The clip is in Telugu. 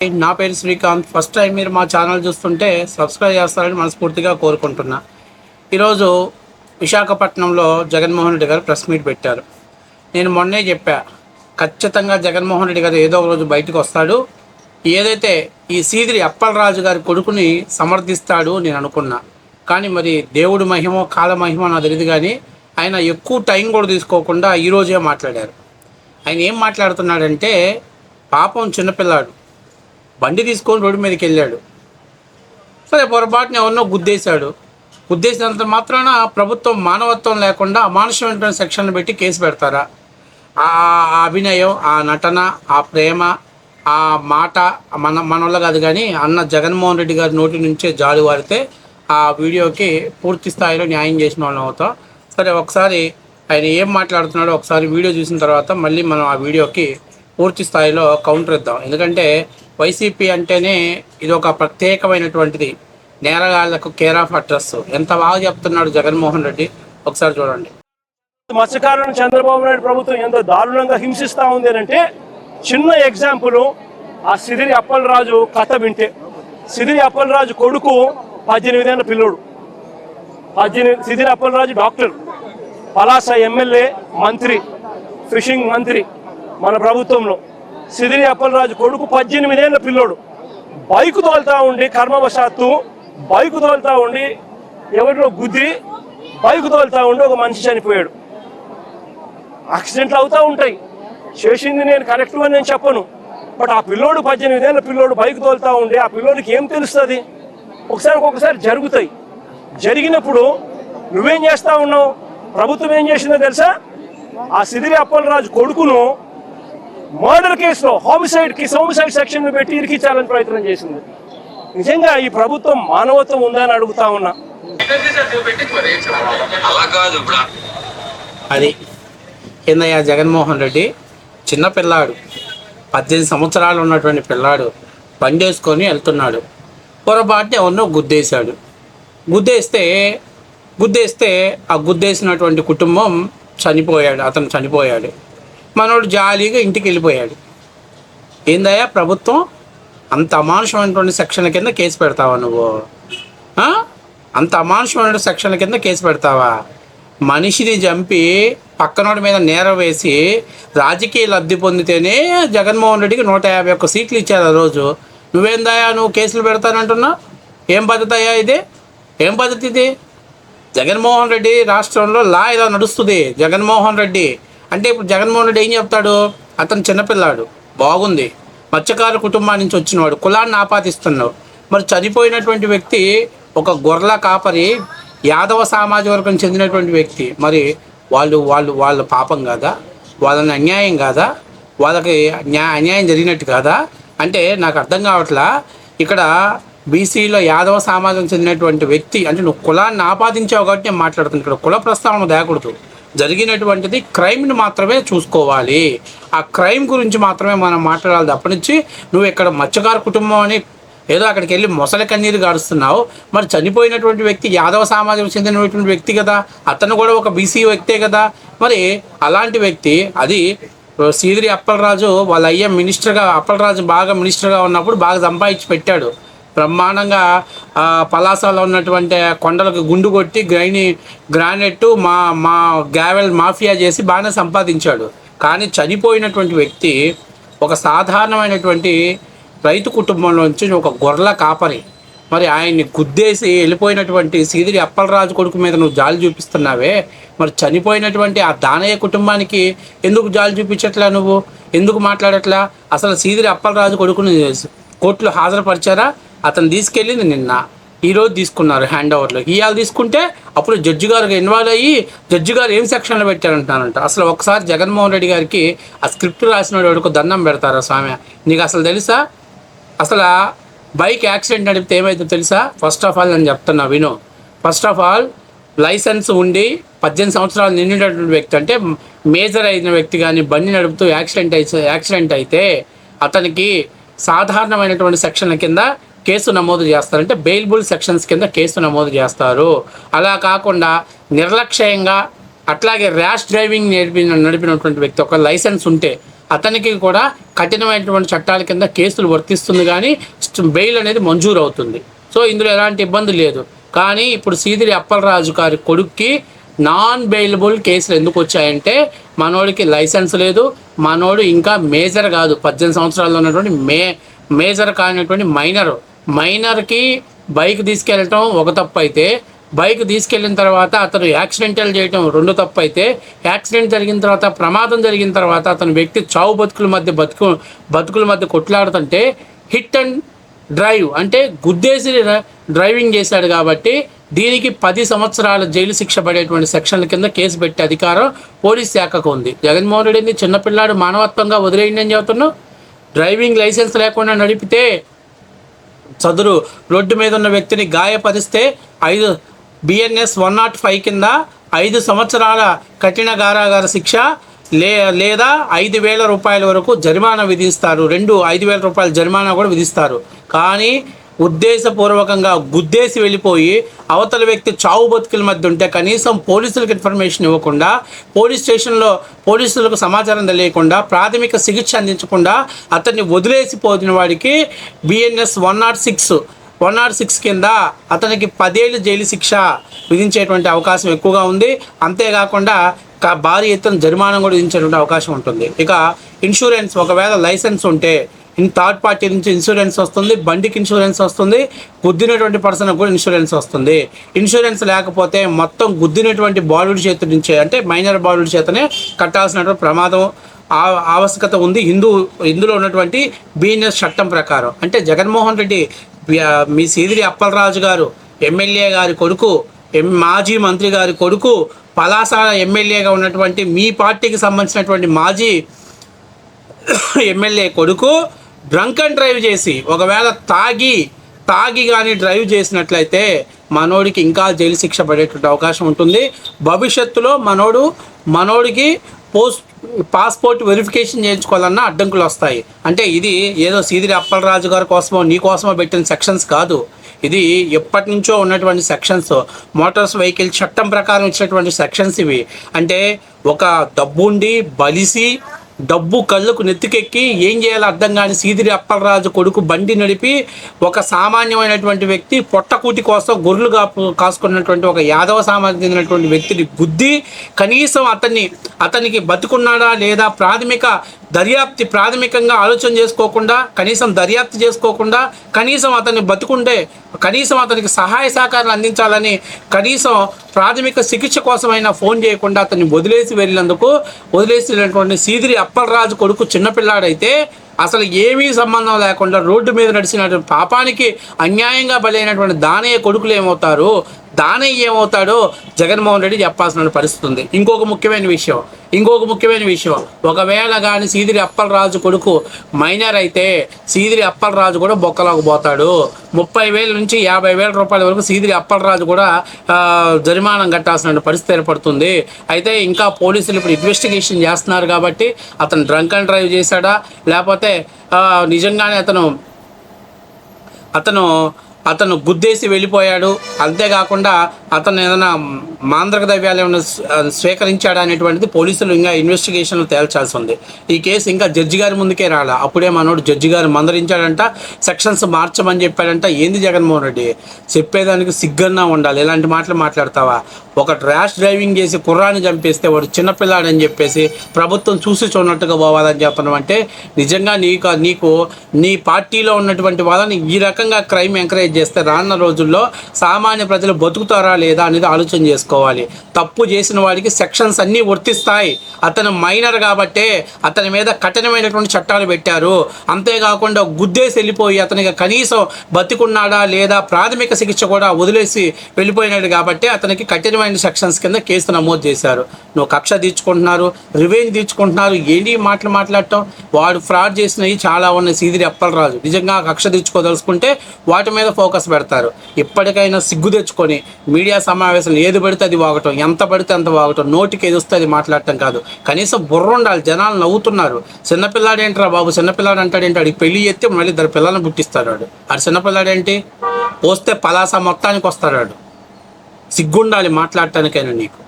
నా పేరు శ్రీకాంత్. ఫస్ట్ టైం మీరు మా ఛానల్ చూస్తుంటే సబ్స్క్రైబ్ చేస్తారని మనస్ఫూర్తిగా కోరుకుంటున్నా. ఈరోజు విశాఖపట్నంలో జగన్మోహన్ రెడ్డి గారు ప్రెస్ మీట్ పెట్టారు. నేను మొన్నే చెప్పా, ఖచ్చితంగా జగన్మోహన్ రెడ్డి గారు ఏదో ఒక రోజు బయటకు వస్తాడు, ఏదైతే ఈ సీదిరి అప్పలరాజు గారి కొడుకుని సమర్థిస్తాడు నేను అనుకున్నా. కానీ మరి దేవుడి మహిమో కాల మహిమో నాకు తెలియదు, కానీ ఆయన ఎక్కువ టైం కూడా తీసుకోకుండా ఈరోజే మాట్లాడారు. ఆయన ఏం మాట్లాడుతున్నాడంటే, పాపం చిన్నపిల్లాడు బండి తీసుకొని రోడ్డు మీదకి వెళ్ళాడు, సరే పొరపాటున ఎవరినో గుద్దేసినంత మాత్రాన ప్రభుత్వం మానవత్వం లేకుండా అమానుషమైనటువంటి సెక్షన్లు పెట్టి కేసు పెడతారా? ఆ అభినయం, ఆ నటన, ఆ ప్రేమ, ఆ మాట మన వల్ల కాదు. కానీ అన్న జగన్మోహన్ రెడ్డి గారి నోటి నుంచే జాలు వారితే ఆ వీడియోకి పూర్తి స్థాయిలో న్యాయం చేసిన వాళ్ళం అవుతాం. సరే, ఒకసారి ఆయన ఏం మాట్లాడుతున్నాడో ఒకసారి వీడియో చూసిన తర్వాత మళ్ళీ మనం ఆ వీడియోకి పూర్తి స్థాయిలో కౌంటర్ ఇద్దాం. ఎందుకంటే వైసీపీ అంటేనే ఇది ఒక ప్రత్యేకమైనటువంటిది, నేరగాళ్లకు కేర్ ఆఫ్ అడ్రస్. ఎంత బాగా చెప్తున్నాడు జగన్మోహన్ రెడ్డి, ఒకసారి చూడండి. మత్స్యకారులను చంద్రబాబు నాయుడు ప్రభుత్వం ఎంత దారుణంగా హింసిస్తూ ఉంది అంటే చిన్న ఎగ్జాంపుల్, ఆ సిదిరి అప్పలరాజు కథ వింటే. సిదిరి అప్పలరాజు కొడుకు 18 ఏళ్ళ పిల్లోడు. సిదిరి అప్పలరాజు డాక్టర్, పలాస ఎమ్మెల్యే, మంత్రి, ఫిషింగ్ మంత్రి మన ప్రభుత్వంలో. సిదిరి అప్పలరాజు కొడుకు 18 ఏళ్ళ పిల్లోడు బైకు తోలుతా ఉండి, కర్మవశాత్తు బైకు తోలుతా ఉండి ఎవరిలో గుద్ది బైకు తోలుతా ఉండి ఒక మనిషి చనిపోయాడు. యాక్సిడెంట్లు అవుతూ ఉంటాయి, చేసింది నేను కరెక్ట్ అని నేను చెప్పను. బట్ ఆ పిల్లోడు 18 ఏళ్ళ పిల్లోడు బైకు తోలుతా ఉండి ఆ పిల్లోడికి ఏం తెలుస్తుంది? ఒకసారి జరుగుతాయి. జరిగినప్పుడు నువ్వేం చేస్తా ఉన్నావు? ప్రభుత్వం ఏం చేసిందో తెలుసా? ఆ సిదిరి అప్పలరాజు కొడుకును మర్డర్ కేసులో హోమిసైడ్ సెక్షన్ పెట్టి ఇరికించాలని ప్రయత్నం చేసింది. నిజంగా ఈ ప్రభుత్వం మానవత్వం ఉందా అని అడుగుతా ఉన్నా. అది ఏందయ్యా, జగన్మోహన్ రెడ్డి చిన్న పిల్లాడు, 18 సంవత్సరాలు ఉన్నటువంటి పిల్లాడు బండి వేసుకొని వెళ్తున్నాడు, పొరపాటున ఎవరినో గుద్దేస్తే ఆ గుద్దేసినటువంటి కుటుంబం అతను చనిపోయాడు. మనోడు జాలీగా ఇంటికి వెళ్ళిపోయాడు. ఏందయ్యా ప్రభుత్వం, అంత అమానుషమైనటువంటి సెక్షన్ల కింద కేసు పెడతావా నువ్వు? అంత అమానుషమైన సెక్షన్ల కింద కేసు పెడతావా? మనిషిని చంపి పక్కనోడి మీద నేరం వేసి రాజకీయ లబ్ధి పొందితేనే జగన్మోహన్ రెడ్డికి 151 సీట్లు ఇచ్చారు ఆ రోజు. నువ్వేందయ్యా నువ్వు కేసులు పెడతానంటున్నావు? ఏం పద్ధతి అయ్యా ఇది? ఏం పద్ధతి ఇది? జగన్మోహన్ రెడ్డి రాష్ట్రంలో లా ఇలా నడుస్తుంది. జగన్మోహన్ రెడ్డి అంటే ఇప్పుడు జగన్మోహన్ రెడ్డి ఏం చెప్తాడు? అతను చిన్నపిల్లాడు, బాగుంది, మత్స్యకారు కుటుంబాన్ని నుంచి వచ్చినవాడు, కులాన్ని ఆపాదిస్తున్నావు. మరి చనిపోయినటువంటి వ్యక్తి ఒక గొర్రెల కాపరి, యాదవ సామాజిక వర్గం చెందినటువంటి వ్యక్తి. మరి వాళ్ళు పాపం కాదా? వాళ్ళని అన్యాయం కాదా? వాళ్ళకి అన్యాయం జరిగినట్టు కాదా? అంటే నాకు అర్థం కావట్లా. ఇక్కడ బీసీలో యాదవ సమాజం చెందినటువంటి వ్యక్తి అంటే నువ్వు కులాన్ని ఆపాదించావు కాబట్టి నేను మాట్లాడుతున్నాను. ఇక్కడ కుల ప్రస్తావన తేకూడదు. జరిగినటువంటిది క్రైమ్ని మాత్రమే చూసుకోవాలి. ఆ క్రైమ్ గురించి మాత్రమే మనం మాట్లాడాలి తప్పనిచ్చి నువ్వు ఇక్కడ మత్స్యకారు కుటుంబం అని ఏదో అక్కడికి వెళ్ళి మొసలి కన్నీరు గారుస్తున్నావు. మరి చనిపోయినటువంటి వ్యక్తి యాదవ సమాజం చెందినటువంటి వ్యక్తి కదా, అతను కూడా ఒక బీసీ వ్యక్తే కదా. మరి అలాంటి వ్యక్తి, అది సీదిరి అప్పలరాజు వాళ్ళ అయ్యే మినిస్టర్గా, అప్పలరాజు బాగా మినిస్టర్గా ఉన్నప్పుడు బాగా సంపాదించి పెట్టాడు. బ్రహ్మాండంగా పలాసలో ఉన్నటువంటి కొండలకు గుండు కొట్టి గ్రానైట్ మా గ్రావెల్ మాఫియా చేసి బాగానే సంపాదించాడు. కానీ చనిపోయినటువంటి వ్యక్తి ఒక సాధారణమైనటువంటి రైతు కుటుంబంలోంచి ఒక గొర్రెల కాపరి. మరి ఆయన్ని గుద్దేసి వెళ్ళిపోయినటువంటి సీదిరి అప్పలరాజు కొడుకు మీద నువ్వు జాలి చూపిస్తున్నావే, మరి చనిపోయినటువంటి ఆ దానయ్య కుటుంబానికి ఎందుకు జాలి చూపించట్లా? నువ్వు ఎందుకు మాట్లాడట్లా? అసలు సీదిరి అప్పలరాజు కొడుకుని కోర్టులో హాజరుపరిచారా? అతను తీసుకెళ్ళింది నిన్న, ఈరోజు తీసుకున్నారు హ్యాండ్ ఓవర్లో. ఇవాళ తీసుకుంటే అప్పుడు జడ్జి గారికి ఇన్వాల్వ్ అయ్యి జడ్జి గారు ఏం సెక్షన్లో పెట్టారంటానంట. అసలు ఒకసారి జగన్మోహన్ రెడ్డి గారికి ఆ స్క్రిప్ట్ రాసిన వాడికి దండం పెడతారా స్వామి? నీకు అసలు తెలుసా? అసలు బైక్ యాక్సిడెంట్ నడిపితే ఏమైతే తెలుసా? ఫస్ట్ ఆఫ్ ఆల్ నేను చెప్తున్నా విను. ఫస్ట్ ఆఫ్ ఆల్ లైసెన్స్ ఉండి 18 సంవత్సరాలు నిండినటువంటి వ్యక్తి, అంటే మేజర్ అయిన వ్యక్తి కానీ బండి నడుపుతూ యాక్సిడెంట్ అయితే అతనికి సాధారణమైనటువంటి సెక్షన్ల కింద కేసు నమోదు చేస్తారంటే బెయిలబుల్ సెక్షన్స్ కింద కేసు నమోదు చేస్తారు. అలా కాకుండా నిర్లక్ష్యంగా అట్లాగే ర్యాష్ డ్రైవింగ్ నడిపినటువంటి వ్యక్తి, ఒక లైసెన్స్ ఉంటే అతనికి కూడా కఠినమైనటువంటి చట్టాల కింద కేసులు వర్తిస్తుంది, కానీ బెయిల్ అనేది మంజూరు అవుతుంది. సో ఇందులో ఎలాంటి ఇబ్బంది లేదు. కానీ ఇప్పుడు సీదిరి అప్పలరాజు గారి కొడుక్కి నాన్ బెయిలబుల్ కేసులు ఎందుకు వచ్చాయంటే, మనోడికి లైసెన్స్ లేదు, మనోడు ఇంకా మేజర్ కాదు, 18 సంవత్సరాల్లో ఉన్నటువంటి మేజర్ కానిటువంటి మైనర్కి బైక్ తీసుకెళ్ళటం ఒక తప్పు అయితే, బైక్ తీసుకెళ్ళిన తర్వాత అతను యాక్సిడెంటల్ చేయటం 2 తప్పు అయితే, యాక్సిడెంట్ జరిగిన తర్వాత ప్రమాదం జరిగిన తర్వాత అతను వ్యక్తి చావు బతుకుల మధ్య కొట్లాడుతుంటే హిట్ అండ్ డ్రైవ్ అంటే గుద్దేసి డ్రైవింగ్ చేశాడు కాబట్టి దీనికి 10 సంవత్సరాల జైలు శిక్ష పడేటువంటి సెక్షన్ల కింద కేసు పెట్టే అధికారం పోలీస్ శాఖకు ఉంది. జగన్మోహన్ రెడ్డిని చిన్నపిల్లాడు మానవత్వంగా వదిలేయండి అని చెబుతున్నావు. డ్రైవింగ్ లైసెన్స్ లేకుండా నడిపితే చదురు రోడ్డు మీద ఉన్న వ్యక్తిని గాయపరిస్తే BNS 105 కింద 5 సంవత్సరాల కఠిన కారాగార శిక్ష లేదా 5,000 రూపాయల వరకు జరిమానా విధిస్తారు. 5,000 రూపాయల జరిమానా కూడా విధిస్తారు. కానీ ఉద్దేశపూర్వకంగా గుద్దేసి వెళ్ళిపోయి అవతల వ్యక్తి చావు బతుకుల మధ్య ఉంటే కనీసం పోలీసులకు ఇన్ఫర్మేషన్ ఇవ్వకుండా, పోలీస్ స్టేషన్లో పోలీసులకు సమాచారం తెలియకుండా, ప్రాథమిక చికిత్స అందించకుండా అతన్ని వదిలేసిపోతున్న వాడికి BNS 106 కింద అతనికి 10 ఏళ్ళు జైలు శిక్ష విధించేటువంటి అవకాశం ఎక్కువగా ఉంది. అంతేకాకుండా భారీ ఎత్తున జరిమానా కూడా విధించేటువంటి అవకాశం ఉంటుంది. ఇక ఇన్సూరెన్స్, ఒకవేళ లైసెన్స్ ఉంటే థర్డ్ పార్టీ నుంచి ఇన్సూరెన్స్ వస్తుంది, బండికి ఇన్సూరెన్స్ వస్తుంది, గుద్దినటువంటి పర్సన్కి కూడా ఇన్సూరెన్స్ వస్తుంది. ఇన్సూరెన్స్ లేకపోతే మొత్తం గుద్దినటువంటి బాలుడి చేతి నుంచే, అంటే మైనర్ బాలుడి చేతనే కట్టాల్సినటువంటి ప్రమాదం ఆవశ్యకత ఉంది ఇందులో ఉన్నటువంటి BNS చట్టం ప్రకారం. అంటే జగన్మోహన్ రెడ్డి మీ సీదిరి అప్పలరాజు గారు ఎమ్మెల్యే గారి కొడుకు, మాజీ మంత్రి గారి కొడుకు, పలాస ఎమ్మెల్యేగా ఉన్నటువంటి మీ పార్టీకి సంబంధించినటువంటి మాజీ ఎమ్మెల్యే కొడుకు డ్రంక్ అండ్ డ్రైవ్ చేసి, ఒకవేళ తాగి కానీ డ్రైవ్ చేసినట్లయితే మనోడికి ఇంకా జైలు శిక్ష పడేటువంటి అవకాశం ఉంటుంది. భవిష్యత్తులో మనోడికి పాస్పోర్ట్ వెరిఫికేషన్ చేయించుకోవాలన్నా అడ్డంకులు వస్తాయి. అంటే ఇది ఏదో సీదిరి అప్పలరాజు గారి కోసమో నీ కోసమో పెట్టిన సెక్షన్స్ కాదు, ఇది ఎప్పటి నుంచో ఉన్నటువంటి సెక్షన్స్, మోటార్స్ వెహికల్ చట్టం ప్రకారం ఇచ్చినటువంటి సెక్షన్స్ ఇవి. అంటే ఒక డబ్బుండి బలిసి డబ్బు కళ్ళకు నెత్తికెక్కి ఏం చేయాలో అర్థం కాని సీదిరి అప్పలరాజు కొడుకు బండి నడిపి ఒక సామాన్యమైనటువంటి వ్యక్తి పొట్టకూటి కోసం గొర్రెలు కాసుకున్నటువంటి ఒక యాదవ సామాజికి చెందినటువంటి వ్యక్తిని గుద్ది కనీసం అతనికి బతుకున్నాడా లేదా ప్రాథమికంగా ఆలోచన చేసుకోకుండా, కనీసం దర్యాప్తు చేసుకోకుండా, కనీసం అతన్ని బతుకుంటే కనీసం అతనికి సహాయ సహకారాలు అందించాలని కనీసం ప్రాథమిక చికిత్స కోసమైనా ఫోన్ చేయకుండా అతన్ని వదిలేసినటువంటి సీదిరి అప్పలరాజు కొడుకు చిన్నపిల్లాడైతే అసలు ఏమీ సంబంధం లేకుండా రోడ్డు మీద నడిచినటువంటి పాపానికి అన్యాయంగా బలైనటువంటి దానయ్య కొడుకులు ఏమవుతారు, దానయ్య ఏమవుతాడో జగన్మోహన్ రెడ్డి చెప్పాల్సిన పరిస్థితి ఉంది. ఇంకొక ముఖ్యమైన విషయం, ఒకవేళ కానీ సీదిరి అప్పలరాజు కొడుకు మైనర్ అయితే సీదిరి అప్పలరాజు కూడా బొక్కలోకి పోతాడు. 30,000 నుంచి 50,000 రూపాయల వరకు సీదిరి అప్పలరాజు కూడా జరిమానా కట్టాల్సిన పరిస్థితి ఏర్పడుతుంది. అయితే ఇంకా పోలీసులు ఇప్పుడు ఇన్వెస్టిగేషన్ చేస్తున్నారు కాబట్టి అతను డ్రంక్ అండ్ డ్రైవ్ చేశాడా, లేకపోతే నిజంగానే అతను గుద్దేసి వెళ్ళిపోయాడు, అంతేకాకుండా అతను ఏదైనా మాంద్రక ద్రవ్యాలు ఏమైనా స్వీకరించాడా అనేటువంటిది పోలీసులు ఇంకా ఇన్వెస్టిగేషన్లు తేల్చాల్సి ఉంది. ఈ కేసు ఇంకా జడ్జి గారి ముందుకే రాలా, అప్పుడే మనోడు జడ్జి గారు మందరించాడంట, సెక్షన్స్ మార్చమని చెప్పాడంట. ఏంది జగన్మోహన్ రెడ్డి చెప్పేదానికి సిగ్గన్నా ఉండాలి, ఇలాంటి మాటలు మాట్లాడతావా? ఒక ర్యాష్ డ్రైవింగ్ చేసి కుర్రాన్ని చంపేస్తే వాడు చిన్నపిల్లాడని చెప్పేసి ప్రభుత్వం చూసి చూడనట్టుగా పోవాలని చెప్తున్నాం. అంటే నిజంగా నీకు నీ పార్టీలో ఉన్నటువంటి వాళ్ళని ఈ రకంగా క్రైమ్ ఎంకరేజ్ చేస్తే రానున్న రోజుల్లో సామాన్య ప్రజలు బతుకుతారా లేదా అనేది ఆలోచన చేసుకోవాలి. తప్పు చేసిన వాడికి సెక్షన్స్ అన్నీ వర్తిస్తాయి. అతను మైనర్ కాబట్టే అతని మీద కఠినమైనటువంటి చట్టాలు పెట్టారు. అంతేకాకుండా గుద్దేసి వెళ్ళిపోయి అతనికి కనీసం బతికున్నాడా లేదా ప్రాథమిక చికిత్స కూడా వదిలేసి వెళ్ళిపోయినాడు కాబట్టి అతనికి కఠినమైన సెక్షన్స్ కింద కేసు నమోదు చేశారు. నువ్వు కక్ష తీర్చుకుంటున్నారు, రివెంజ్ తీర్చుకుంటున్నారు, ఏంటి మాటలు మాట్లాడటం? వాడు ఫ్రాడ్ చేసినవి చాలా ఉన్నాయి. సీదిరి అప్పలరాజు నిజంగా కక్ష తీర్చుకోదలుచుకుంటే వాటి మీద ఫోకస్ పెడతారు. ఇప్పటికైనా సిగ్గు తెచ్చుకొని మీడియా సమావేశం ఏది పడితే అది వాగటం, ఎంత పడితే అంత వాగటం, నోటికి ఏది వస్తే అది మాట్లాడటం కాదు. కనీసం బుర్ర ఉండాలి. జనాలు నవ్వుతున్నారు. చిన్నపిల్లాడేంట్రా బాబు, చిన్నపిల్లాడు అంటాడేంటి? వాడికి పెళ్లి చేస్తే మళ్ళీ 2 పిల్లలను పుట్టిస్తాడు వాడు. ఆడు చిన్నపిల్లాడేంటి? పోస్తే పలాస మొత్తానికి వస్తాడు వాడు. సిగ్గుండాలి మాట్లాడటానికైనా నీకు.